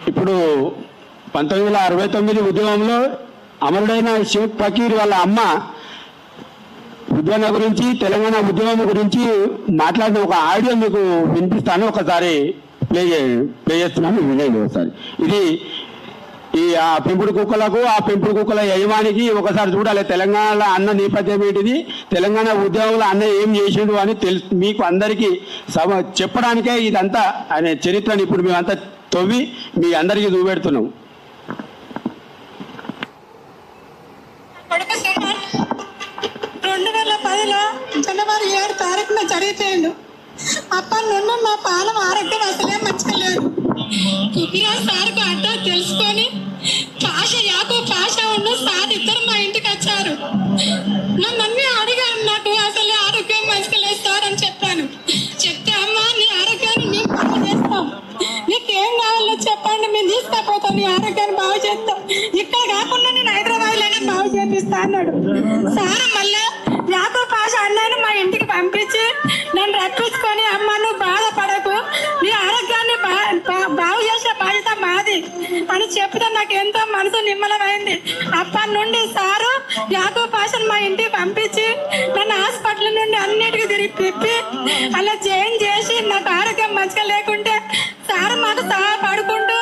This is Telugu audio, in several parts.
ఇప్పుడు 1969 ఉద్యమంలో అమరుడైన షేక్ ఫకీర్ వాళ్ళ అమ్మ ఉద్యమం గురించి, తెలంగాణ ఉద్యమం గురించి మాట్లాడిన ఒక ఆడియో మీకు వినిపిస్తాను. ఒకసారి ప్లే చేస్తున్నాను, వినండి ఒకసారి. ఇది ఆ పెంపుడు కుక్కలకు, ఆ పెంపుడు కుక్కల యజమానికి ఒకసారి చూడాలి తెలంగాణలో అన్న నేపథ్యం ఏంటిది, తెలంగాణ ఉద్యమంలో అన్న ఏం చేసిండు అని మీకు అందరికీ చెప్పడానికే ఇదంతా అనే చరిత్రని ఇప్పుడు మేమంతా తవ్వి మీ అందరికీ చూపెడుతున్నాం. 2010లో జనవరి 7 తారీఖున చనిపోయిండు. అప్పటి నుండి మా పానం ఆరోగ్యం అసలే మంచిగా లేదు. కుబిరాజ్ సార్కు అడ్డా తెలుసుకొని పాషా ఉండు సార్ ఇద్దరు మా ఇంటికి వచ్చారు. నన్ను అన్నీ అడిగాను, నాకు అసలు ఆరోగ్యం మంచిగా లేదు సార్ అని చెప్పాను. చెప్తే అమ్మ నీ ఆరోగ్యాన్ని మేము బాగు చేస్తాం, నీకేం కావాలో చెప్పండి మేము తీసుకపోతాం, నీ ఆరోగ్యాన్ని బాగు చేస్తాం, ఇక్కడ కాకుండా నేను హైదరాబాద్లోనే బాగు చేపిస్తా అన్నాడు. సార్ మళ్ళీ యాకూబ్ పాషా అన్నాను మా ఇంటికి పంపించి నన్ను రప్పించుకొని అమ్మ నువ్వు బాధపడకు, నీ ఆరోగ్యాన్ని బాగు చేసే బాధ్యత మాది అని చెప్తే నాకు ఎంతో మనసు నిమ్మలమైంది. అప్పటి నుండి సారు యాకూబ్ పాషాను మా ఇంటికి పంపించి నన్ను హాస్పిటల్ నుండి అన్నిటికీ తిప్పి అలా జాయిన్ చేసి నాకు ఆరోగ్యం మంచిగా లేకుంటే సారు మాకు సహాయపడుకుంటూ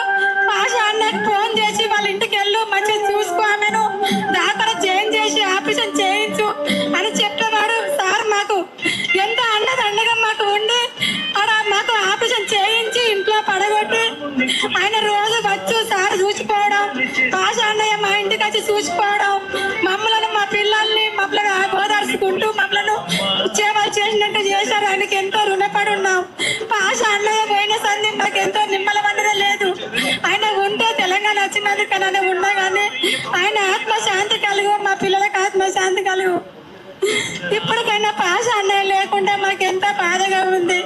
పాషా అన్నకు ఫోన్ చేసి వాళ్ళ ఇంటికి వెళ్ళు, మంచిగా చూసుకో, ఆమెను దాకా జాయిన్ చేసి ఆపరేషన్ చేయించు అని చెప్పేవాడు. సార్ మాకు ఎంత అండగా మాకు ఉండి అక్కడ మాకు ఆపరేషన్ చేయించి ఇంట్లో పడగొట్టి ఆయన రోజు వచ్చు సార్ చూసిపోవడం, పాషా అన్నయ్య మా ఇంటికి వచ్చి చూసిపోవడం, మమ్మల్ని మా పిల్లల్ని మమ్మల్ని ఓదార్చుకుంటూ మమ్మల్ని సేవలు చేసినట్టు చేశారు. ఆయనకి ఎంతో రుణపడి ఉన్నాం. పాషా అన్నయ్య పోయిన సంధి నాకు ఎంతో నిమ్మలమన్నదే లేదు. ఆయన ఉంటే తెలంగాణ వచ్చినందుకు ఆయన ఉన్నా కానీ ఆయన ఆత్మశాంతి కలుగు, మా పిల్లలకు ఆత్మశాంతి కలుగు. ఇప్పటికైనా పాషా అన్నయ్య లేకుండా మాకు ఎంత బాధగా ఉంది.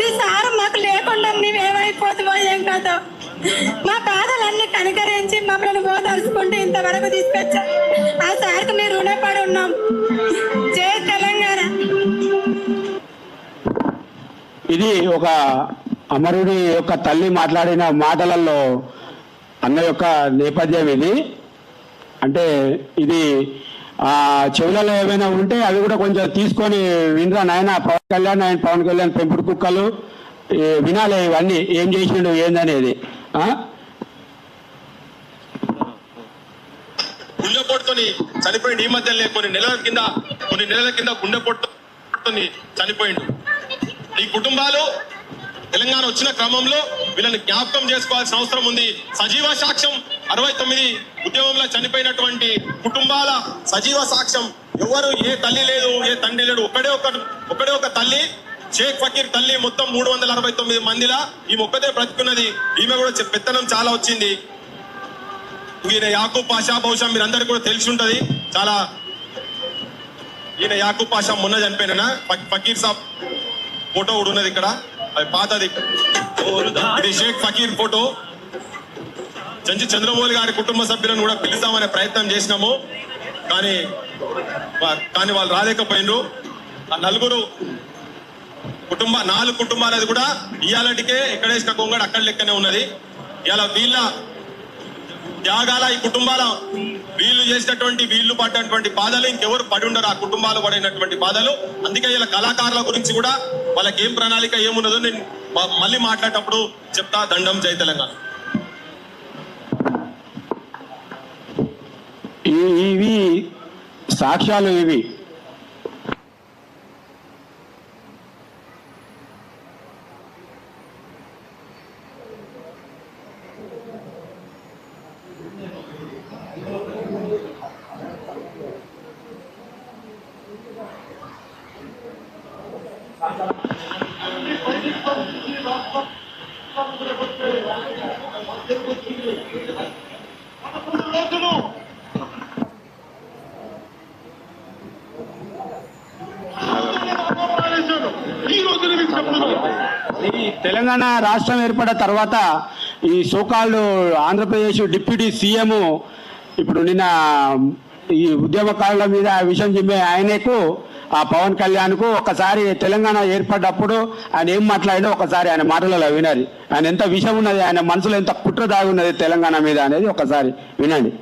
ఈ సారు మాకు లేకుండా నీవేమైపోతావో ఏం కాదో మా బాధలన్నీ కనికరించి మమ్మల్ని ఓదార్చుకుంటూ ఇంతవరకు తీసుకొచ్చా. ఆ సార్కు మీరు రుణపడి ఉన్నాం. జై తెలంగాణ. ఇది ఒక అమరుడి యొక్క తల్లి మాట్లాడిన మాటలలో అన్న యొక్క నేపథ్యం ఇది. అంటే ఇది చెవులలో ఏమైనా ఉంటే అవి కూడా కొంచెం తీసుకొని వినరా నాయన. పవన్ కళ్యాణ్ పెంపుడు కుక్కలు వినాలి ఇవన్నీ ఏం చేసిండు ఏందనేది. గుండెపోటుతోని చనిపోయిండు. ఈ మధ్యలో కొన్ని నెలల కింద గుండెపోటుతోని చనిపోయిండు. ఈ కుటుంబాలు తెలంగాణ వచ్చిన క్రమంలో వీళ్ళని జ్ఞాపకం చేసుకోవాల్సిన అవసరం ఉంది. సజీవ సాక్ష్యం 69 ఉద్యమంలో చనిపోయినటువంటి కుటుంబాల సజీవ సాక్ష్యం. ఎవరు ఏ తల్లి లేదు, ఏ తండ్రి లేడు, ఒకడే ఒక తల్లి, షేక్ ఫకీర్ తల్లి. మొత్తం 369 మందిలా ఈమె ఒక్కదే బ్రతుకున్నది. ఈమె కూడా పెత్తనం చాలా వచ్చింది. ఈయన యాకూబ్ పాషా, బహుశా మీరందరూ కూడా తెలిసి ఉంటది చాలా. ఈయన యాకూబ్ పాషా మొన్న చనిపోయినా. ఫకీర్ సాబ్ ఫోటో కూడా ఉన్నది ఇక్కడ, అది పాతది. ఇది షేక్ ఫకీర్ ఫోటో. చంద్రబాబు గారి కుటుంబ సభ్యులను కూడా పిలుస్తామనే ప్రయత్నం చేసినాము, కానీ వాళ్ళు రాలేకపోయినరు. ఆ 4 కుటుంబాలది కూడా ఇయాలటికే ఎక్కడేసిన కొంగడు అక్కడ లెక్కనే ఉన్నది. ఇలా వీళ్ళ త్యాగాల, ఈ కుటుంబాల వీళ్ళు చేసినటువంటి, వీళ్ళు పడినటువంటి బాధలు ఇంకెవరు పడి ఉండరు, ఆ కుటుంబాలు పడినటువంటి బాధలు. అందుకే ఇలా కళాకారుల గురించి కూడా వాళ్ళకి ఏం ప్రణాళిక ఏమున్నదో నేను మళ్ళీ మాట్లాడేటప్పుడు చెప్తా. దండం. జై తెలంగాణ. ఇవి సాక్ష్యాలు ఇవి. తెలంగాణ రాష్ట్రం ఏర్పడిన తర్వాత ఈ సోకాల్డ్ ఆంధ్రప్రదేశ్ డిప్యూటీ సీఎం ఇప్పుడు నిన్న ఈ ఉద్యమకారుల మీద విషయం చెప్పే ఆయనకు ఆ పవన్ కళ్యాణ్కు ఒకసారి తెలంగాణ ఏర్పడ్డప్పుడు ఆయన ఏం మాట్లాడినా ఒకసారి ఆయన మాటలలో వినాలి. ఆయన ఎంత విషయం ఉన్నది, ఆయన మనసులో ఎంత కుట్ర దాగి ఉన్నది తెలంగాణ మీద అనేది ఒకసారి వినండి.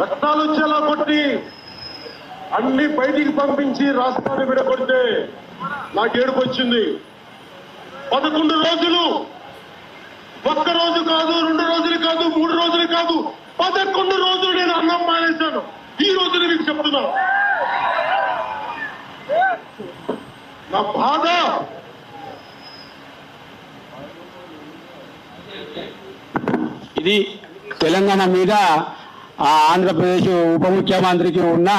రక్తాలు చెల్లగొట్టి అన్ని బయటికి పంపించి రాష్ట్రాన్ని విడగొడితే నాకు ఏడుపు వచ్చింది. 11 రోజులు, ఒక్క రోజు కాదు, 2 రోజులు కాదు, 3 రోజులు కాదు, 11 రోజులు నేను అన్నం మానేశాను. ఈ రోజు మీకు చెప్తున్నా నా బాధ. ఇది తెలంగాణ మీద ఆ ఆంధ్రప్రదేశ్ ఉప ముఖ్యమంత్రికి ఉన్న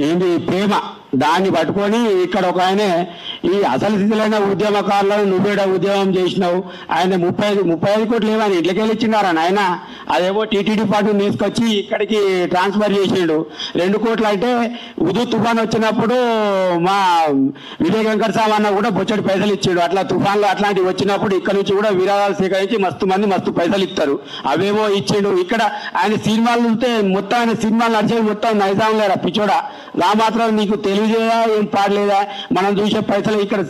ఏంటి ప్రేమ, దాన్ని పట్టుకొని ఇక్కడ ఒక ఆయన ఈ అసలు స్థితిలైన ఉద్యమకారులను నువ్వేడ ఉద్యమం చేసినావు, ఆయన 35 కోట్లు ఏమని ఇట్లకి వెళ్ళిచ్చినారా ఆయన, అదేవో టీటీడీ పార్టీ తీసుకొచ్చి ఇక్కడికి ట్రాన్స్ఫర్ చేసిండు. 2 కోట్లు అంటే ఉదు తుఫాన్ వచ్చినప్పుడు మా వివేక్ వెంకట సామన్న కూడా బొచ్చడి పైసలు ఇచ్చిండు. అట్లా తుఫాన్లు అట్లాంటివి వచ్చినప్పుడు ఇక్కడ నుంచి కూడా విరాళాలు సేకరించి మస్తు పైసలు ఇస్తారు, అవేమో ఇచ్చిండు. ఇక్కడ ఆయన సినిమాలు చూస్తే మొత్తం ఆయన సినిమాలు నడిచేది మొత్తం నైజాం లేరా పిచ్చోడా, నా మాత్రం నీకు తెలియజేయా ఏం పాడలేదా? మనం చూసే పైసలు ఇక్కడ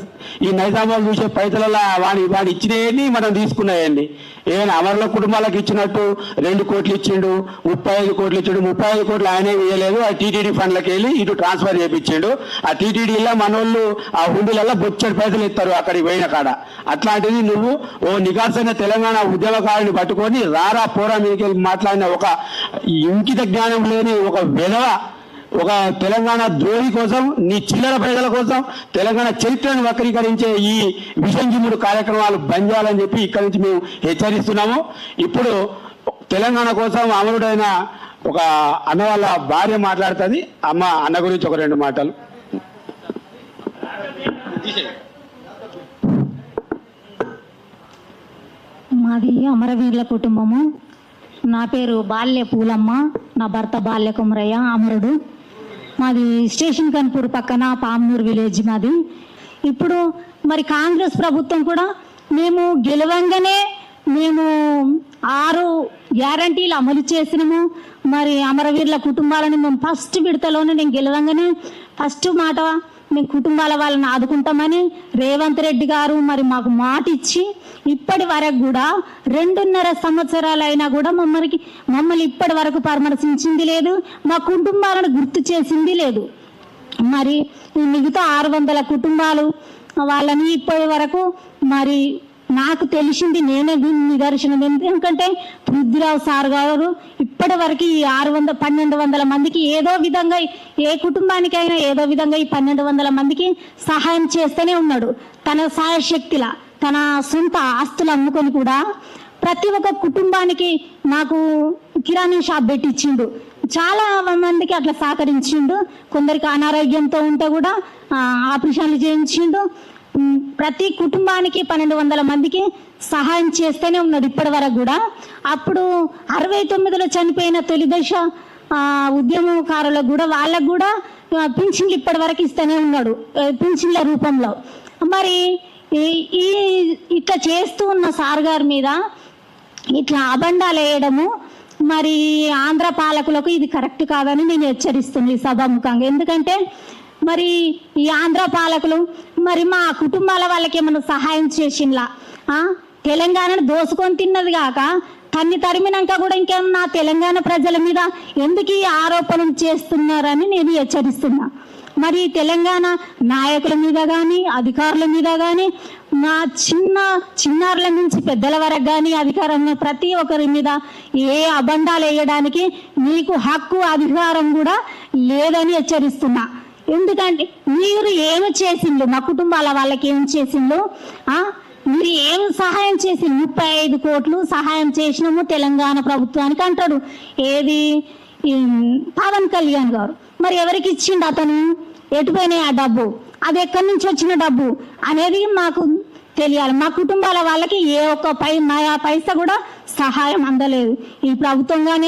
ఈ నైజామాబాద్ చూసే పైసలలో వాడి ఇచ్చినవి మనం తీసుకున్నాయండి. ఏమైనా అమరుల కుటుంబాలకు ఇచ్చినట్టు 2 కోట్లు ఇచ్చిండు, 35 కోట్లు ఇచ్చిండు. 35 కోట్లు ఆయనే ఇవ్వలేదు, ఆ టీటీడీ ఫండ్లకి వెళ్ళి ఇటు ట్రాన్స్ఫర్ చేయించిండు. ఆ టీటీడీలో మనోళ్ళు ఆ హుండీలలో బొచ్చడి పైసలు ఇస్తారు అక్కడికి పోయిన కాడ. అట్లాంటిది నువ్వు ఓ నికాసైన తెలంగాణ ఉద్యమకారుని పట్టుకొని రారా పోరా మీకు మాట్లాడిన ఒక ఇంకిత జ్ఞానం లేని ఒక వెధవ, ఒక తెలంగాణ ద్రోహి కోసం, నీ చిల్లర ప్రజల కోసం తెలంగాణ చరిత్రను వక్రీకరించే ఈ విషంజిముడు కార్యక్రమాలు బంద్ చేయాలని చెప్పి ఇక్కడి నుంచి మేము హెచ్చరిస్తున్నాము. ఇప్పుడు తెలంగాణ కోసం అమరుడైన ఒక అన్న వాళ్ళ భార్య మాట్లాడుతుంది. అన్న గురించి ఒక 2 మాటలు. మాది అమరవీరుల కుటుంబము. నా పేరు బాల్య పూలమ్మ, నా భర్త బాల్య కుమరయ్య అమరుడు. మాది స్టేషన్ కన్పూర్ పక్కన పామ్నూరు విలేజ్ మాది. ఇప్పుడు మరి కాంగ్రెస్ ప్రభుత్వం కూడా మేము గెలవంగానే మేము 6 గ్యారంటీలు అమలు చేసినాము. మరి అమరవీరుల కుటుంబాలను మేము ఫస్ట్ విడతలోనే నేను గెలవంగానే ఫస్ట్ మాట మేము కుటుంబాల వాళ్ళని ఆదుకుంటామని రేవంత్ రెడ్డి గారు మరి మాకు మాట ఇచ్చి ఇప్పటి వరకు కూడా 2.5 సంవత్సరాలైనా కూడా మమ్మల్ని ఇప్పటి వరకు పరామర్శించింది లేదు, మా కుటుంబాలను గుర్తు చేసింది లేదు. మరి మిగతా 600 కుటుంబాలు వాళ్ళని ఇప్పటి వరకు మరి నాకు తెలిసింది నేనే నిదర్శనం. ఎందుకంటే పృథ్వీరావు సార్ గారు ఇప్పటి వరకు ఈ 1200 మందికి ఏదో విధంగా, ఏ కుటుంబానికైనా ఏదో విధంగా ఈ 1200 మందికి సహాయం చేస్తూనే ఉన్నాడు. తన సాయశక్తిలా తన సొంత ఆస్తులు అమ్ముకొని కూడా ప్రతి ఒక్క కుటుంబానికి నాకు కిరాణా షాప్ పెట్టించిండు. చాలా మందికి అట్లా సహకరించిండు. కొందరికి అనారోగ్యంతో ఉంటే కూడా ఆపరేషన్లు చేయించిండు. ప్రతి కుటుంబానికి 1200 మందికి సహాయం చేస్తూనే ఉన్నాడు ఇప్పటి వరకు కూడా. అప్పుడు 69లో చనిపోయిన తొలి దశ ఉద్యమకారులకు కూడా వాళ్ళకు కూడా పింఛన్లు ఇప్పటి వరకు ఇస్తూనే ఉన్నాడు పింఛన్ల రూపంలో. మరి ఈ ఇట్లా చేస్తూ ఉన్న సార్ గారి మీద ఇట్లా అబండాలు వేయడము మరి ఆంధ్ర పాలకులకు ఇది కరెక్ట్ కాదని నేను హెచ్చరిస్తుంది సభాముఖంగా. ఎందుకంటే మరి ఈ ఆంధ్ర పాలకులు మరి మా కుటుంబాల వాళ్ళకి ఏమైనా సహాయం చేసిండ్లా? తెలంగాణను దోసుకొని తిన్నది కాక తన్ని తరిమినాక కూడా ఇంకేమన్నా తెలంగాణ ప్రజల మీద ఎందుకు ఈ ఆరోపణలు చేస్తున్నారని నేను హెచ్చరిస్తున్నా. మరి తెలంగాణ నాయకుల మీద కానీ అధికారుల మీద కానీ మా చిన్నారుల నుంచి పెద్దల వరకు కానీ అధికారం ప్రతి ఒక్కరి మీద ఏ అబండాలు వేయడానికి మీకు హక్కు అధికారం కూడా లేదని హెచ్చరిస్తున్నా. ఎందుకంటే మీరు ఏమి చేసిండ్రు, మా కుటుంబాల వాళ్ళకి ఏం చేసిండ్రు, మీరు ఏం సహాయం చేసి 35 కోట్లు సహాయం చేసినాము తెలంగాణ ప్రభుత్వానికి అంటాడు. ఏది పవన్ కళ్యాణ్ గారు మరి ఎవరికి ఇచ్చిండు, అతను ఎటుపోయినాయి ఆ డబ్బు, అది ఎక్కడి నుంచి వచ్చిన డబ్బు అనేది మాకు తెలియాలి. మా కుటుంబాల వాళ్ళకి ఏ ఒక్క నయా పైసా కూడా సహాయం అందలేదు. ఈ ప్రభుత్వం కానీ